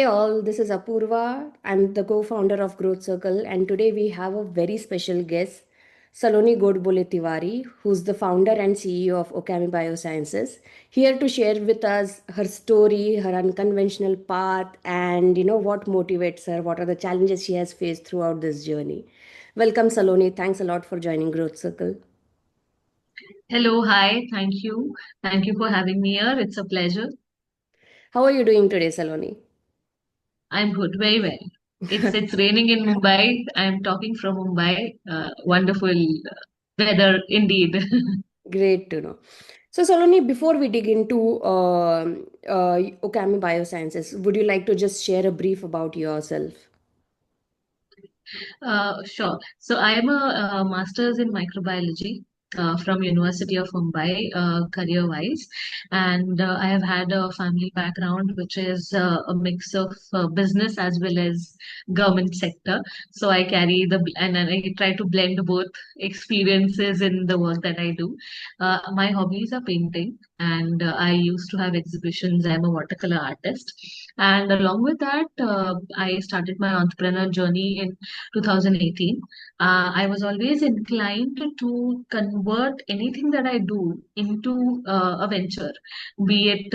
Hey all, this is Apurva. I'm the co-founder of Growth Circle, and today we have a very special guest, Saloni Godbole Tiwari, who's the founder and CEO of Occamy Biosciences, here to share with us her story, her unconventional path, and what motivates her, what are the challenges she has faced throughout this journey. Welcome, Saloni. Thanks a lot for joining Growth Circle. Hello, hi, thank you. Thank you for having me here. It's a pleasure. How are you doing today, Saloni? I'm good, very well. It's raining in Mumbai. I'm talking from Mumbai. Wonderful weather indeed. Great to know. So, Saloni, before we dig into Occamy Biosciences, would you like to just share a brief about yourself? Sure. So I'm a master's in microbiology from University of Mumbai, career-wise, and I have had a family background which is a mix of business as well as government sector. So I carry and I try to blend both experiences in the work that I do. My hobbies are painting, and I used to have exhibitions. I'm a watercolor artist, and along with that, I started my entrepreneurial journey in 2018. I was always inclined to convert anything that I do into a venture, be it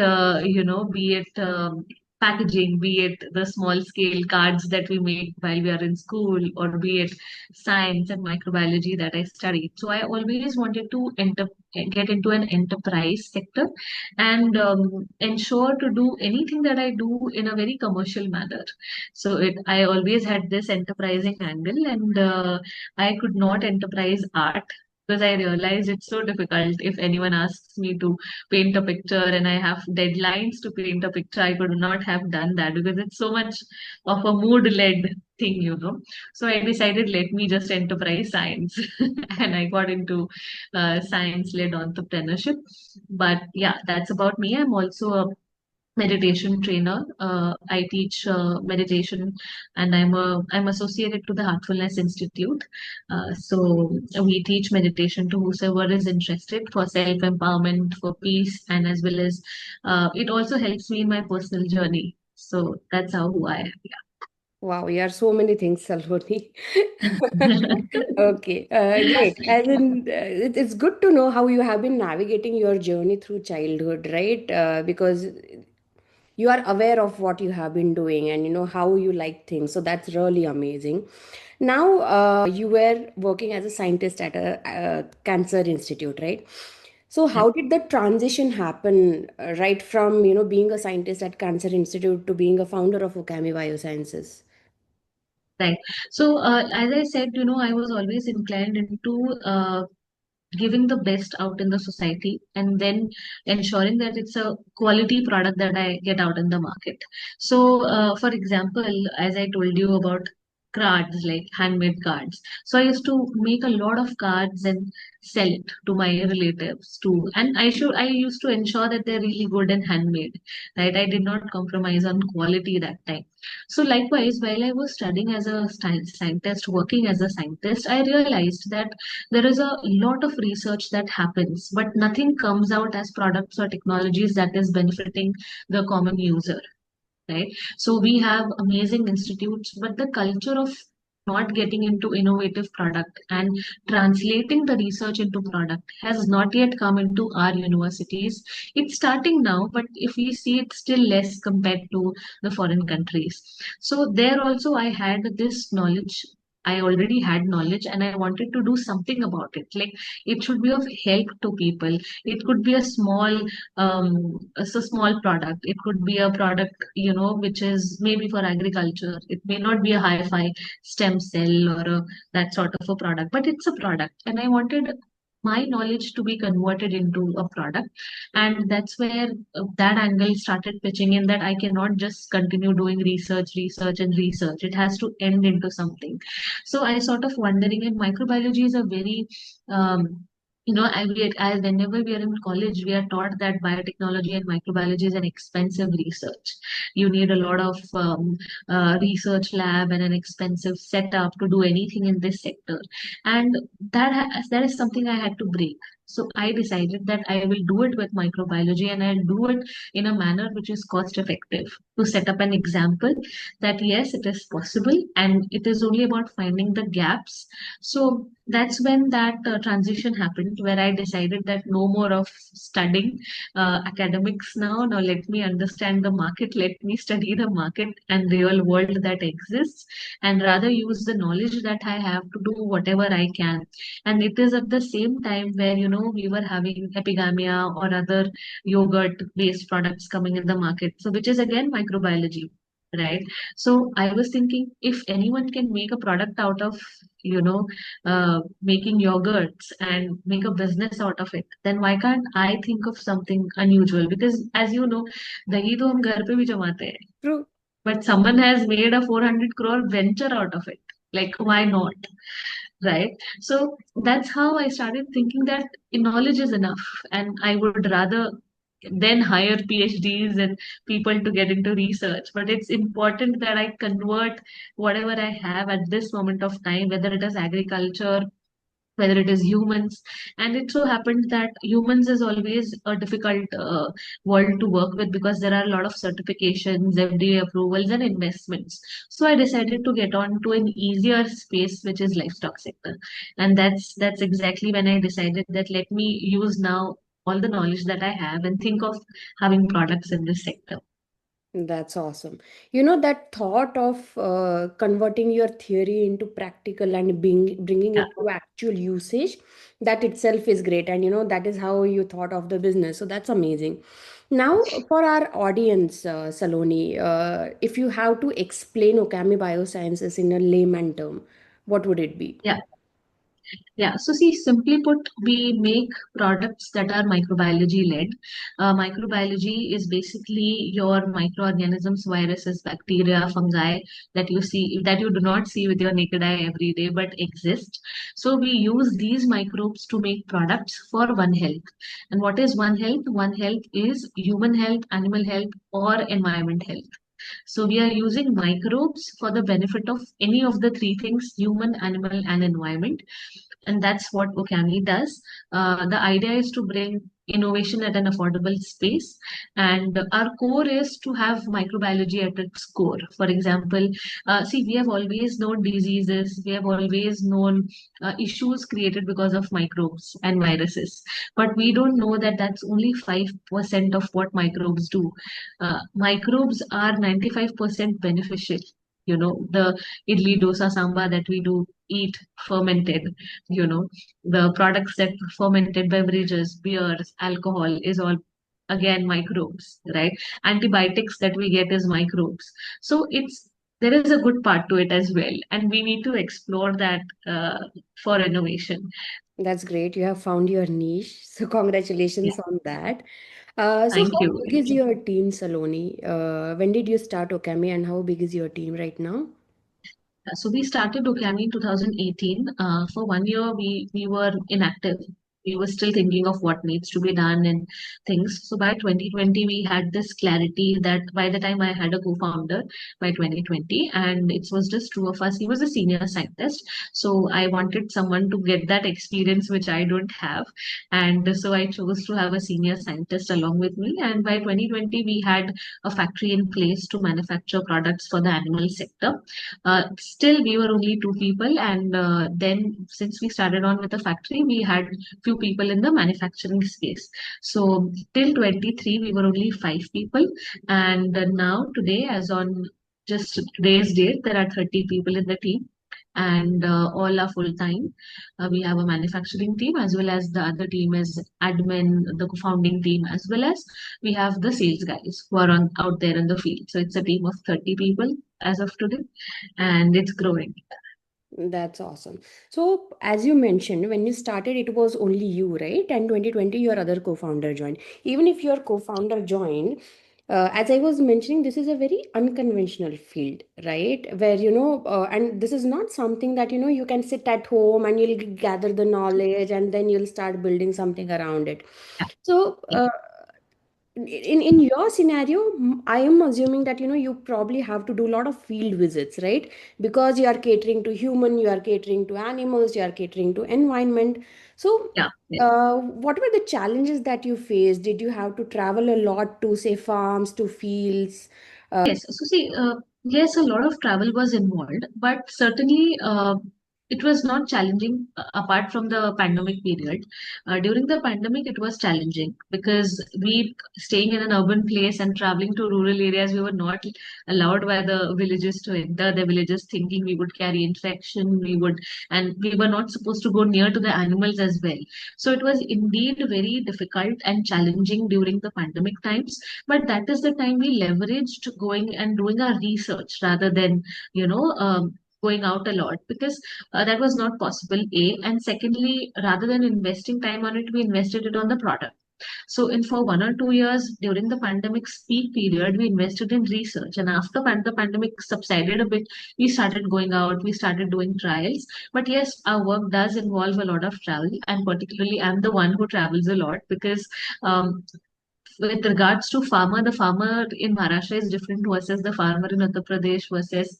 packaging, be it the small scale cards that we make while we are in school, or be it science and microbiology that I studied. So I always wanted to get into an enterprise sector and ensure to do anything that I do in a very commercial manner. I always had this enterprising angle, and I could not enterprise art because I realized it's so difficult. If anyone asks me to paint a picture and I have deadlines to paint a picture, I could not have done that because it's so much of a mood-led thing. So I decided, let me just enterprise science, and I got into science-led entrepreneurship. But yeah, that's about me. I'm also a meditation trainer. I teach meditation, and I'm associated to the Heartfulness Institute. So we teach meditation to whosoever is interested for self empowerment, for peace, and as well as it also helps me in my personal journey. So that's how who I Wow, you are so many things, Saloni. am. Okay, great. As in, it's good to know how you have been navigating your journey through childhood, right? Because you are aware of what you have been doing and you know how you like things. So that's really amazing. Now, you were working as a scientist at a cancer institute, right? So Yeah. how did the transition happen, right from being a scientist at Cancer Institute to being a founder of Occamy Biosciences? Right. So, as I said, I was always inclined into giving the best out in the society and then ensuring that it's a quality product that I get out in the market. So, for example, as I told you about cards, like handmade cards. So I used to make a lot of cards and sell it to my relatives too. And I used to ensure that they're really good and handmade, right? I did not compromise on quality that time. So likewise, while I was studying as a scientist, working as a scientist, I realized that there is a lot of research that happens, but nothing comes out as products or technologies that is benefiting the common user, right? So we have amazing institutes, but the culture of not getting into innovative product and translating the research into product has not yet come into our universities. It's starting now, but if we see, it's still less compared to the foreign countries. So there also I had this knowledge. I already had knowledge and I wanted to do something about it. Like, it should be of help to people. It could be a small product. It could be a product, which is maybe for agriculture. It may not be a hi-fi stem cell or that sort of a product, but it's a product. And I wanted my knowledge to be converted into a product. And that's where that angle started pitching in, that I cannot just continue doing research, and research. It has to end into something. So I sort of wondering, and microbiology is a very whenever we are in college, we are taught that biotechnology and microbiology is an expensive research. You need a lot of research lab and an expensive setup to do anything in this sector, and that is something I had to break. So I decided that I will do it with microbiology, and I'll do it in a manner which is cost effective, to set up an example that yes, it is possible and it is only about finding the gaps. So that's when that transition happened, where I decided that no more of studying academics now. Now let me understand the market, let me study the market and real world that exists, and rather use the knowledge that I have to do whatever I can. And it is at the same time where, we were having epigamia or other yogurt based products coming in the market. So, which is again microbiology, right? So, I was thinking, if anyone can make a product out of, making yogurts and make a business out of it, then why can't I think of something unusual? Because as you know, dahi to hum ghar pe bhi jamate hain, True. but someone has made a 400 crore venture out of it. Like, why not? Right? So that's how I started thinking that knowledge is enough, and I would rather then hire PhDs and people to get into research. But it's important that I convert whatever I have at this moment of time, whether it is agriculture, whether it is humans. And it so happened that humans is always a difficult world to work with, because there are a lot of certifications, FDA approvals, and investments. So I decided to get on to an easier space, which is livestock sector. And that's exactly when I decided that let me use now all the knowledge that I have and think of having products in this sector. That's awesome. That thought of converting your theory into practical and bringing Yeah. it to actual usage, that itself is great. And that is how you thought of the business. So that's amazing. Now, for our audience, Saloni, if you have to explain Okami Biosciences in a layman term, what would it be? Yeah. Yeah, so see, simply put, we make products that are microbiology led. Microbiology is basically your microorganisms, viruses, bacteria, fungi that you see, that you do not see with your naked eye every day, but exist. So we use these microbes to make products for One Health. And what is One Health? One Health is human health, animal health, or environment health. So we are using microbes for the benefit of any of the three things: human, animal, and environment. And that's what Occamy does. The idea is to bring innovation at an affordable space, and our core is to have microbiology at its core. For example, see, we have always known diseases, we have always known issues created because of microbes and viruses, but we don't know that that's only 5% of what microbes do. Microbes are 95% beneficial. The idli dosa samba that we do eat fermented, you know the products that fermented beverages, beers, alcohol is all again microbes, right? Antibiotics that we get is microbes. So it's there is a good part to it as well, and we need to explore that for innovation. That's great. You have found your niche. So Yeah, congratulations on that. So thank how you. big is your team, Saloni? When did you start Okami and how big is your team right now? So we started Occamy in 2018. For 1 year, we were inactive. We were still thinking of what needs to be done and things. So by 2020, we had this clarity that by the time I had a co-founder by 2020, and it was just two of us. He was a senior scientist, so I wanted someone to get that experience which I don't have, and so I chose to have a senior scientist along with me. And by 2020, we had a factory in place to manufacture products for the animal sector. Still, we were only two people, and then since we started on with the factory, we had few people in the manufacturing space. So till 23, we were only five people, and now today, as on just today's date, there are 30 people in the team. And all are full time. We have a manufacturing team, as well as the other team is admin, the founding team, as well as we have the sales guys who are on out there in the field. So it's a team of 30 people as of today, and it's growing. That's awesome. So, as you mentioned, when you started, it was only you, right? And 2020, your other co-founder joined. Even if your co-founder joined, as I was mentioning, this is a very unconventional field, right? Where, and this is not something that, you can sit at home and you'll gather the knowledge and then you'll start building something around it. So, Yeah. in your scenario, I am assuming that you probably have to do a lot of field visits, right? Because you are catering to human, you are catering to animals, you are catering to environment. So Yeah. what were the challenges that you faced? Did you have to travel a lot to, say, farms, to fields? Yes, so see, yes, a lot of travel was involved, but certainly it was not challenging apart from the pandemic period. During the pandemic, it was challenging because we staying in an urban place and traveling to rural areas, we were not allowed by the villages to enter the villages, thinking we would carry infection, and we were not supposed to go near to the animals as well. So it was indeed very difficult and challenging during the pandemic times, but that is the time we leveraged going and doing our research rather than going out a lot, because that was not possible, a, and secondly, rather than investing time on it, we invested it on the product. So in for 1 or 2 years during the pandemic's peak period, we invested in research, and after the pandemic subsided a bit, we started going out, we started doing trials. But yes, our work does involve a lot of travel, and particularly I'm the one who travels a lot because um, with regards to farmer, the farmer in Maharashtra is different versus the farmer in Uttar Pradesh versus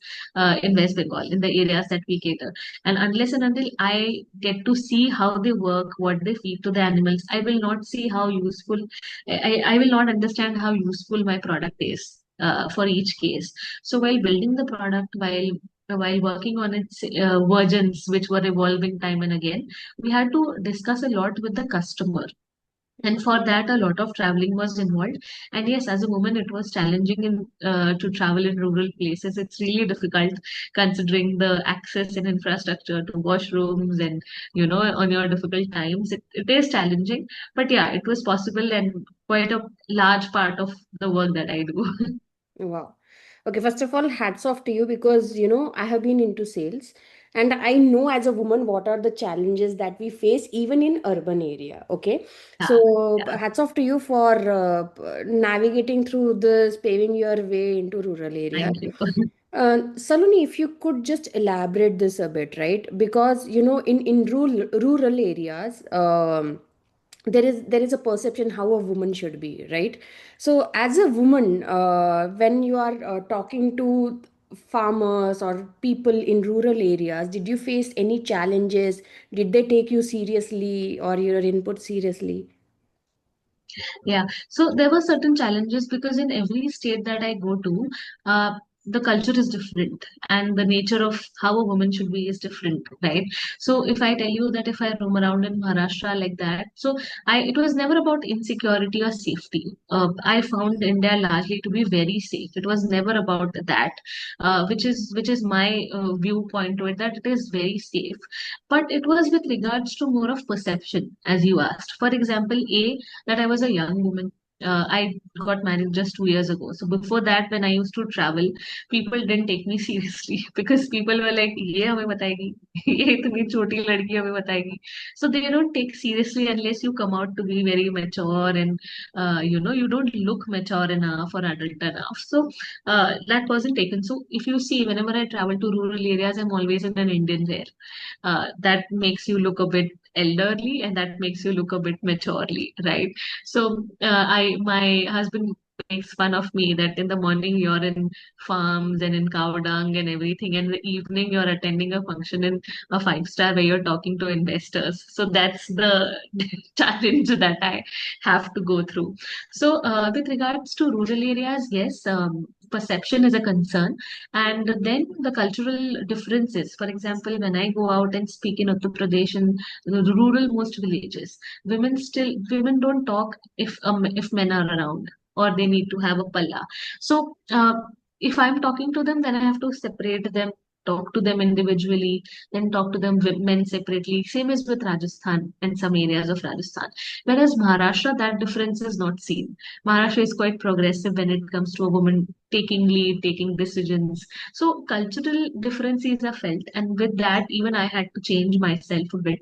in West Bengal, in the areas that we cater. And unless and until I get to see how they work, what they feed to the animals, I will not see how useful, I will not understand how useful my product is for each case. So while building the product, while working on its versions, which were evolving time and again, we had to discuss a lot with the customer, and for that a lot of traveling was involved. And yes, as a woman, it was challenging to travel in rural places. It's really difficult considering the access and infrastructure to washrooms, and on your difficult times, it is challenging. But yeah, it was possible, and quite a large part of the work that I do. Wow. Okay, first of all, hats off to you because I have been into sales and I know as a woman what are the challenges that we face even in urban area. Okay. Yeah, So yeah. hats off to you for navigating through this, paving your way into rural area. Thank you. Saloni, if you could just elaborate this a bit, right? Because in rural areas, there is a perception how a woman should be, right? So, as a woman, when you are talking to farmers or people in rural areas, did you face any challenges? Did they take you seriously or your input seriously? Yeah, so there were certain challenges because in every state that I go to, the culture is different and the nature of how a woman should be is different, right? So if I tell you that if I roam around in Maharashtra like that, so it was never about insecurity or safety. I found India largely to be very safe. It was never about that, which is my viewpoint to it, that it is very safe. But it was with regards to more of perception, as you asked. For example, a that I was a young woman. I got married just 2 years ago. So before that, when I used to travel, people didn't take me seriously because people were like, "ये हमें बताएगी, ये इतनी छोटी लड़की हमें बताएगी." So they don't take seriously unless you come out to be very mature, and you don't look mature enough or adult enough. So that wasn't taken. So if you see, whenever I travel to rural areas, I'm always in an Indian wear. That makes you look a bit elderly, and that makes you look a bit maturely, right? So my husband makes fun of me that in the morning you're in farms and in cow dung and everything, and in the evening you're attending a function in a five-star where you're talking to investors. So that's the challenge that I have to go through. So with regards to rural areas, yes, perception is a concern, and then the cultural differences. For example, when I go out and speak in Uttar Pradesh and the rural most villages, women don't talk if men are around, or they need to have a palla. So if I'm talking to them, then I have to separate them, talk to them individually, then talk to them men separately. Same as with Rajasthan and some areas of Rajasthan. Whereas Maharashtra, that difference is not seen. Maharashtra is quite progressive when it comes to a woman taking lead, taking decisions. So cultural differences are felt, and with that, even I had to change myself a bit,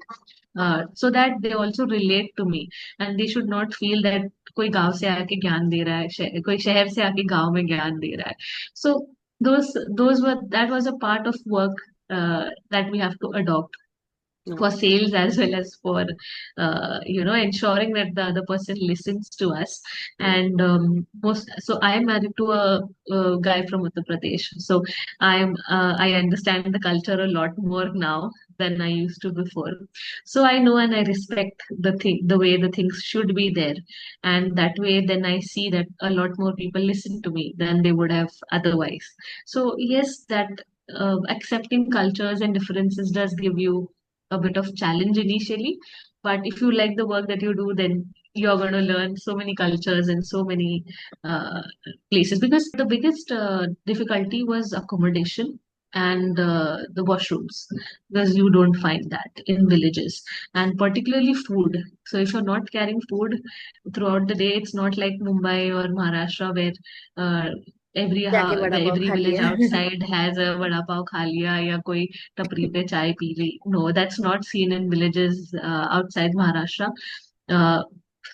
so that they also relate to me, and they should not feel that कोई गांव से आके ज्ञान दे रहा है, कोई शहर से आके गांव में ज्ञान दे रहा है. So those were that was a part of work that we have to adopt. Yeah. for sales as well as for ensuring that the other person listens to us. And most so I am married to a guy from Uttar Pradesh, so I understand the culture a lot more now than I used to before. So I know and I respect the way the things should be there, and that way then I see that a lot more people listen to me than they would have otherwise. So yes, that accepting cultures and differences does give you a bit of challenge initially, but if you like the work that you do, then you're going to learn so many cultures and so many uh, places. Because the biggest difficulty was accommodation and the washrooms, because you don't find that in villages, and particularly food. So if you're not carrying food throughout the day, it's not like Mumbai or Maharashtra where uh, जाके vada pav every खा village लिया outside has a vada pav kha liya ya koi टपरी पे चाय पी ली. No, that's not seen in villages outside Maharashtra. Uh,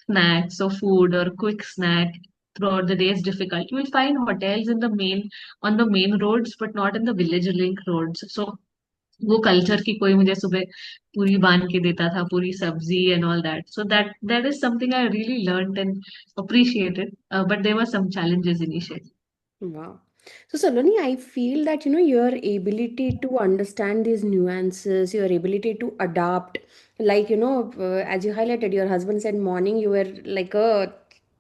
Snacks or food or quick snack throughout the day is difficult. You will find hotels in the main on the main roads, but not in the village link roads. So वो culture की कोई मुझे सुबह पूरी बांध के देता था, पूरी सब्जी and all that. So that is something I really learned and appreciated, but there were some challenges initially. Wow. So, Saloni, I feel that your ability to understand these nuances, your ability to adapt, like as you highlighted, your husband said morning you were like a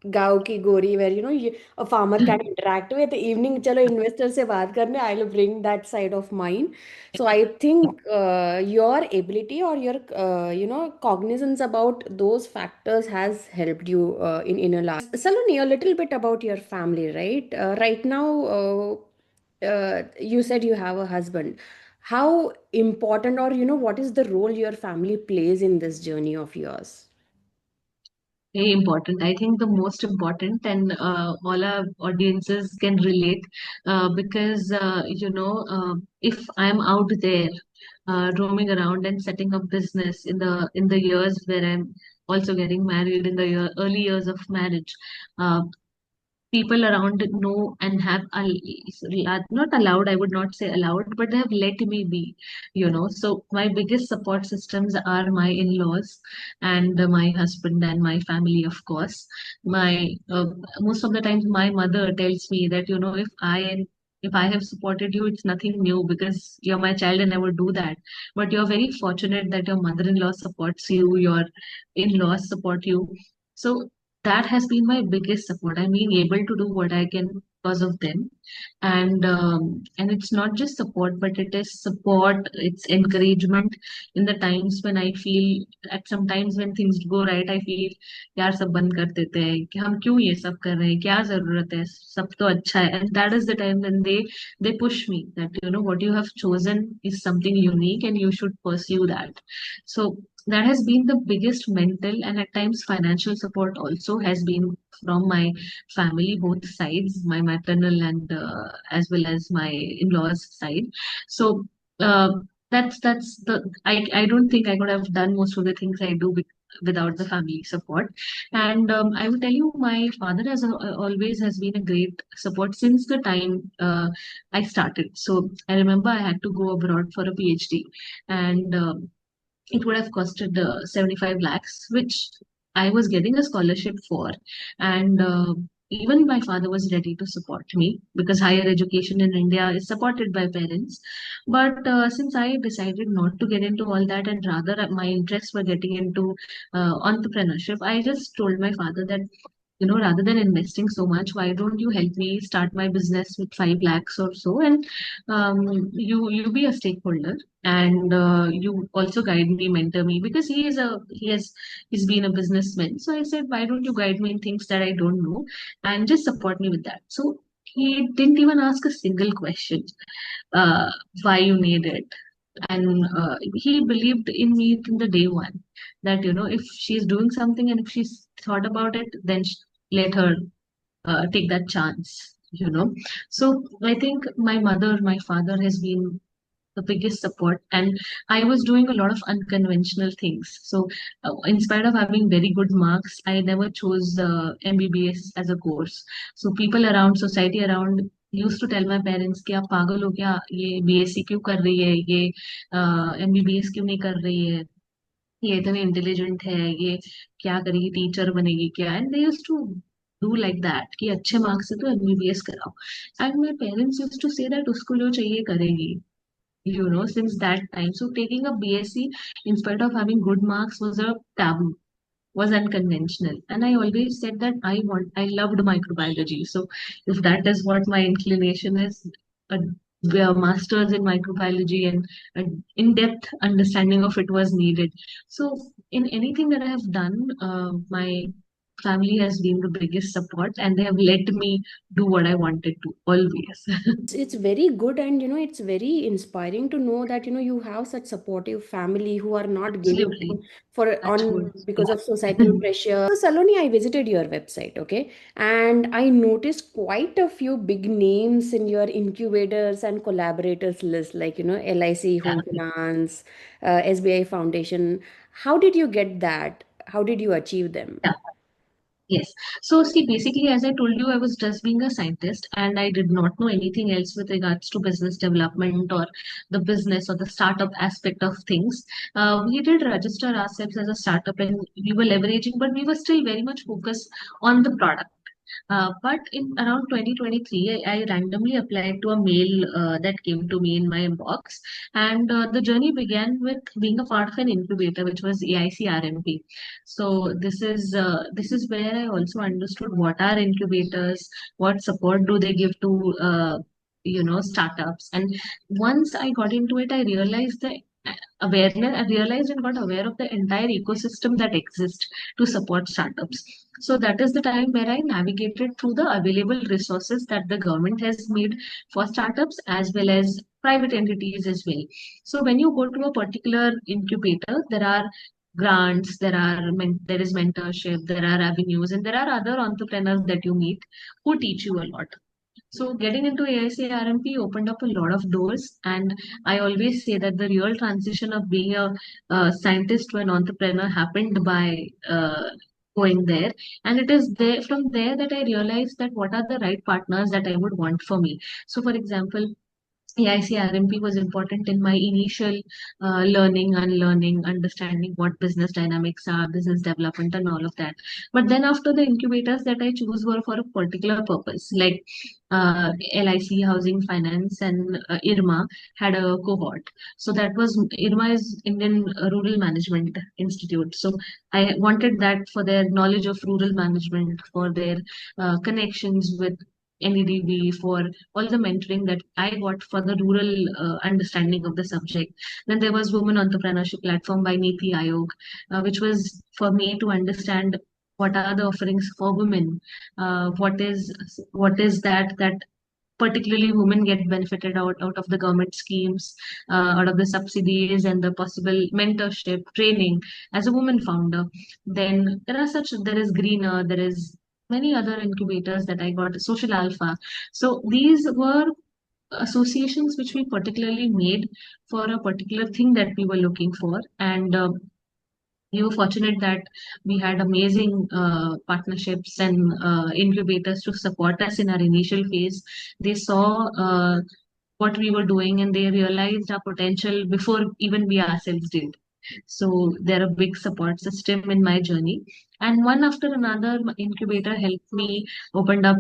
गाँव की गोरी where a farmer can interact with. Evening, चलो investor से बात करने, I'll bring that side of mine. So I think your ability or your cognizance about those factors has helped you in inner life. Saloni, a little bit about your family, right? Right now, you said you have a husband. How important, or what is the role your family plays in this journey of yours? Very important. I think the most important, and all our audiences can relate, because if I'm out there roaming around and setting up business in the years where I'm also getting married, in the early years of marriage, uh, people around know and have not allowed, I would not say allowed, but they have let me be, so my biggest support systems are my in-laws and my husband and my family, of course. My Most of the times my mother tells me that if I have supported you, it's nothing new because you're my child and I would do that. But you're very fortunate that your mother-in-law supports you, your in-laws support you. So that has been my biggest support. I'm being able to do what I can because of them. And it's not just support, but it is support, it's encouragement in the times when I feel, at some times when things go right, I feel यार सब बंद कर देते हैं कि हम क्यों ये सब कर रहे हैं, क्या जरूरत है, सब तो अच्छा है. And that is the time when they push me that what you have chosen is something unique and you should pursue that. So that has been the biggest mental and at times financial support also has been from my family, both sides, my maternal and as well as my in-laws side. So uh, that's the I don't think I could have done most of the things I do without the family support. And I will tell you, my father has always has been a great support since the time I started. So I remember I had to go abroad for a PhD, and it would have costed 75 lakhs, which I was getting a scholarship for. And even my father was ready to support me because higher education in India is supported by parents. But since I decided not to get into all that and rather my interests were getting into entrepreneurship, I just told my father that rather than investing so much, why don't you help me start my business with 5 lakhs or so, and you be a stakeholder, and you also guide me, mentor me, because he's been a businessman. So I said, why don't you guide me in things that I don't know, and just support me with that. So he didn't even ask a single question, uh, why you need it. And he believed in me from the day one that if she's doing something and if she's thought about it, then let her take that chance. So I think my mother, my father has been the biggest support, and I was doing a lot of unconventional things. So in spite of having very good marks, I never chose MBBS as a course. So people around, society around, used to tell my parents कि आप पागल हो क्या, ये BSc क्यों कर रही है, ये एमबीबीएस क्यों नहीं कर रही है, ये इतनी इंटेलिजेंट है, ये क्या करेगी, टीचर बनेगी क्या, and they used to do like that कि अच्छे मार्क्स से तो एमबीबीएस कराओ, and my parents used to say that उसको जो चाहिए करेगी, since that time. So taking a BSc in spite of having good marks was a taboo, was unconventional. And I always said that I loved microbiology. So if that is what my inclination is, a master's in microbiology and an in-depth understanding of it was needed. So in anything that I have done, my family has been the biggest support, and they have let me do what I wanted to always. It's very good, and it's very inspiring to know that you have such supportive family who are not giving Absolutely. in for Touch on wood. because of societal pressure. So Saloni, I visited your website, okay, and I noticed quite a few big names in your incubators and collaborators list, like LIC Yeah. Home Finance, SBI Foundation. How did you get that? How did you achieve them? Yeah. Yes. So, see, basically, as I told you, I was just being a scientist and I did not know anything else with regards to business development or the business or the startup aspect of things. We did register ourselves as a startup and we were leveraging, but we were still very much focused on the product. But in around 2023, I randomly applied to a mail that came to me in my inbox, and the journey began with being a part of an incubator, which was AICRMP. So this is where I also understood what are incubators, what support do they give to startups, and once I got into it, I realized the awareness. I realized and got aware of the entire ecosystem that exists to support startups. So that is the time where I navigated through the available resources that the government has made for startups as well as private entities as well. So when you go to a particular incubator, there are grants, there is mentorship, there are avenues, and there are other entrepreneurs that you meet who teach you a lot. So getting into AICRMP opened up a lot of doors, and I always say that the real transition of being a scientist to an entrepreneur happened by going there, and it is there from there that I realized that what are the right partners that I would want for me. So, for example, AICRMP was important in my initial learning, unlearning, understanding what business dynamics are, business development, and all of that. But then after the incubators that I choose were for a particular purpose, like LIC Housing Finance and IRMA had a cohort. So that was IRMA is Indian Rural Management Institute. So I wanted that for their knowledge of rural management, for their connections with NEDB, for all the mentoring that I got for the rural understanding of the subject. Then there was Women Entrepreneurship Platform by Niti Aayog, which was for me to understand what are the offerings for women, what is that particularly women get benefited out of the government schemes, out of the subsidies and the possible mentorship training as a woman founder. Then there is Greener, there is many other incubators that I got, Social Alpha. So these were associations which we particularly made for a particular thing that we were looking for, and we were fortunate that we had amazing partnerships and incubators to support us in our initial phase. They saw what we were doing and they realized our potential before even we ourselves did. So they're a big support system in my journey. And one after another, my incubator helped me open up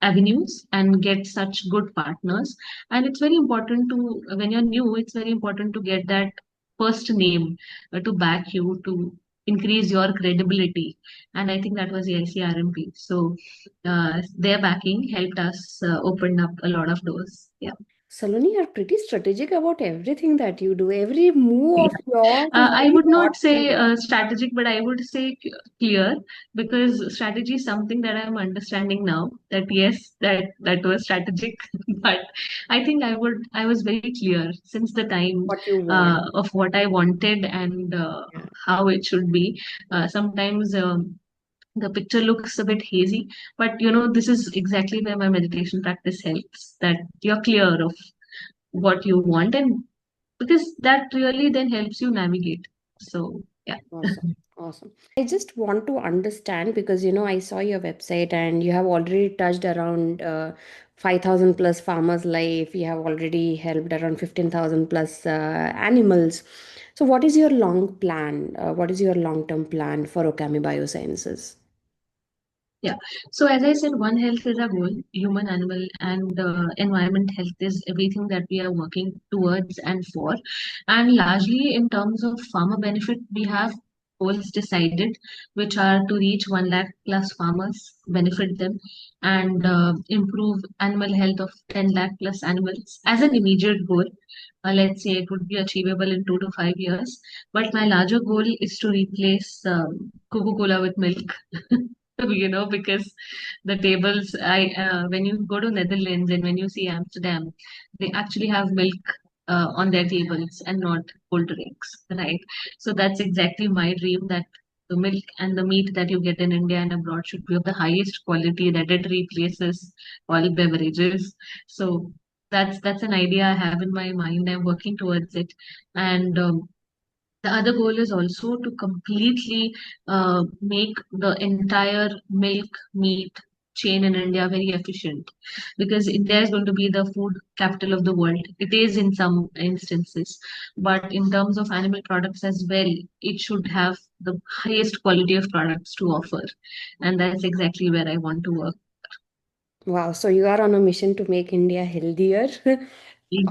avenues and get such good partners. And it's very important to, when you're new, it's very important to get that first name to back you, to increase your credibility. And I think that was the ICRMP. So their backing helped us open up a lot of doors. Yeah. Saloni, you're pretty strategic about everything that you do. Every move of yours is I very would not say thoughtful. strategic, but I would say clear, because strategy is something that I'm understanding now. That yes, that was strategic, but I was very clear since the time What you want. of what I wanted and Yeah. how it should be. Sometimes the picture looks a bit hazy, but this is exactly where my meditation practice helps. That you're clear of what you want, and because that really then helps you navigate. So yeah. Awesome. Awesome. I just want to understand because I saw your website and you have already touched around 5,000 plus farmers' life. You have already helped around 15,000 plus animals. So, what is your long plan? What is your long-term plan for Occamy Biosciences? Yeah. So as I said, One Health is a goal. Human, animal, and environment health is everything that we are working towards and for. And largely in terms of farmer benefit, we have goals decided, which are to reach 1 lakh plus farmers, benefit them, and improve animal health of 10 lakh plus animals as an immediate goal. Let's say it would be achievable in 2 to 5 years. But my larger goal is to replace Coca-Cola with milk. Because the tables, when you go to Netherlands and when you see Amsterdam, they actually have milk on their tables and not cold drinks, right? So that's exactly my dream, that the milk and the meat that you get in India and abroad should be of the highest quality, that it replaces all beverages. So that's an idea I have in my mind. I'm working towards it, and the other goal is also to completely make the entire milk meat chain in India very efficient, because India is going to be the food capital of the world. It is in some instances, but in terms of animal products as well, it should have the highest quality of products to offer, and that's exactly where I want to work. Wow, so you are on a mission to make India healthier. All the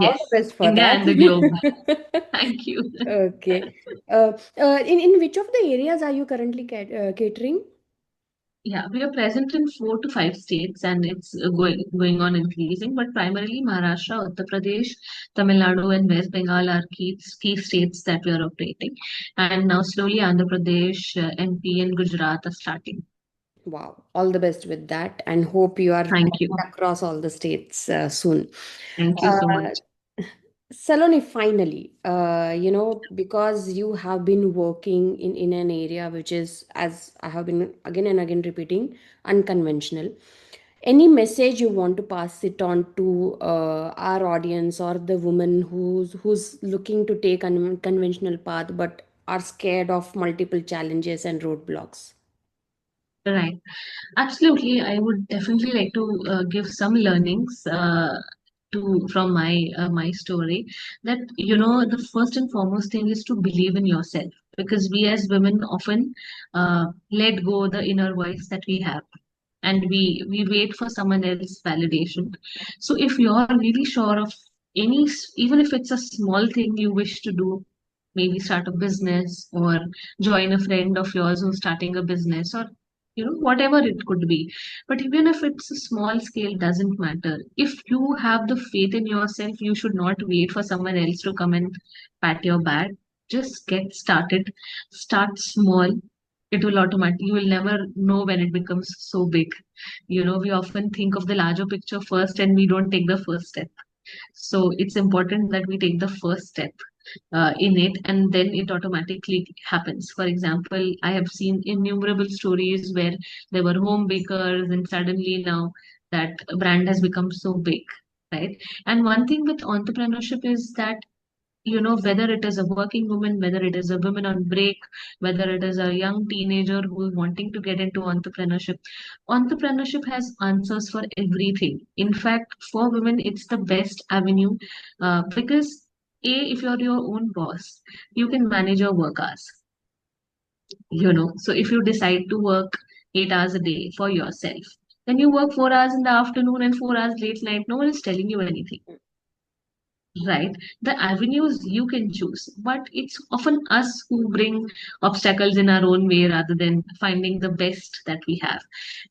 Yes, best for India and the globe. that. Thank you. Okay. In which of the areas are you currently catering? Yeah, we are present in 4 to 5 states, and it's going on increasing. But primarily Maharashtra, Uttar Pradesh, Tamil Nadu, and West Bengal are key states that we are operating. And now slowly Andhra Pradesh, MP, and Gujarat are starting. Wow, all the best with that, and hope you are Thank you. across all the states soon. Thank you so Uh, much. Saloni, finally, because you have been working in an area which is, as I have been again and again repeating, unconventional. Any message you want to pass it on to our audience or the woman who's looking to take unconventional path but are scared of multiple challenges and roadblocks? Right. Absolutely. I would definitely like to give some learnings to from my story. That the first and foremost thing is to believe in yourself, because we as women often let go the inner voice that we have, and we wait for someone else's validation. So if you're really sure of even if it's a small thing you wish to do, maybe start a business or join a friend of yours who's starting a business, or whatever it could be. But even if it's a small scale, doesn't matter. If you have the faith in yourself, you should not wait for someone else to come and pat your back. Just get started. Start small. It will automatically, you will never know when it becomes so big. We often think of the larger picture first and we don't take the first step. So it's important that we take the first step in it, and then it automatically happens. For example, I have seen innumerable stories where there were home bakers and suddenly now that brand has become so big, right? And one thing with entrepreneurship is that whether it is a working woman, whether it is a woman on break, whether it is a young teenager who is wanting to get into entrepreneurship has answers for everything. In fact, for women, it's the best avenue, because if you're your own boss, you can manage your work hours. So if you decide to work 8 hours a day for yourself, then you work 4 hours in the afternoon and 4 hours late night. No one is telling you anything. Right. The avenues you can choose, but it's often us who bring obstacles in our own way rather than finding the best that we have.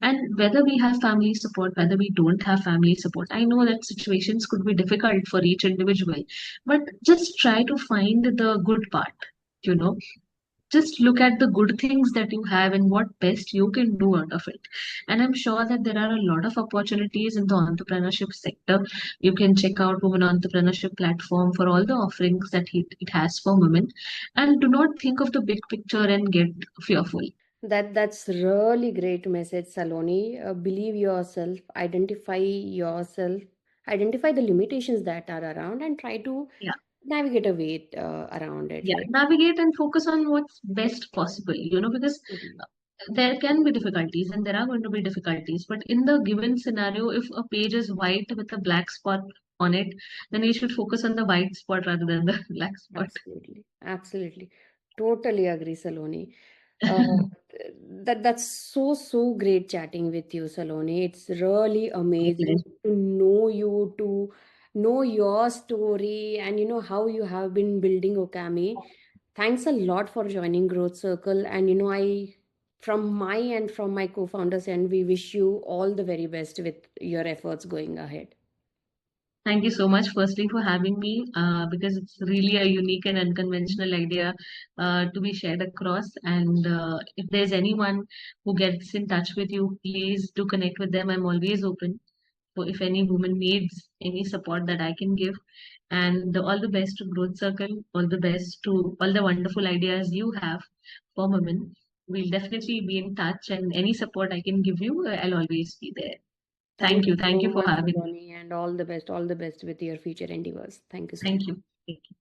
And whether we have family support, whether we don't have family support, I know that situations could be difficult for each individual, but just try to find the good part. You know, just look at the good things that you have and what best you can do out of it. And I'm sure that there are a lot of opportunities in the entrepreneurship sector. You can check out women entrepreneurship platform for all the offerings that it has for women, and do not think of the big picture and get fearful. That's really great message, Saloni. Believe yourself, identify the limitations that are around, and try to Yeah. navigate a way around it, Yeah, right? navigate and focus on what's best possible, because Totally. there can be difficulties and there are going to be difficulties, but in the given scenario, if a page is white with a black spot on it, then we should focus on the white spot rather than the black spot. Absolutely. Absolutely. Totally agree, Saloni. Uh, that's so great chatting with you, Saloni. It's really My amazing pleasure. to know you, to know your story, and how you have been building Okami. Thanks a lot for joining Growth Circle. And I, from my and from my co-founders, and we wish you all the very best with your efforts going ahead. Thank you so much, firstly, for having me, because it's really a unique and unconventional idea to be shared across. And if there's anyone who gets in touch with you, please do connect with them. I'm always open. So if any woman needs any support that I can give, and all the best to Growth Circle, all the best to all the wonderful ideas you have for women. We'll definitely be in touch, and any support I can give you, I'll always be there. Thank you Thank so you for much, having me. Saloni, and all the best with your future endeavors. Thank you so Thank much. you. Thank you.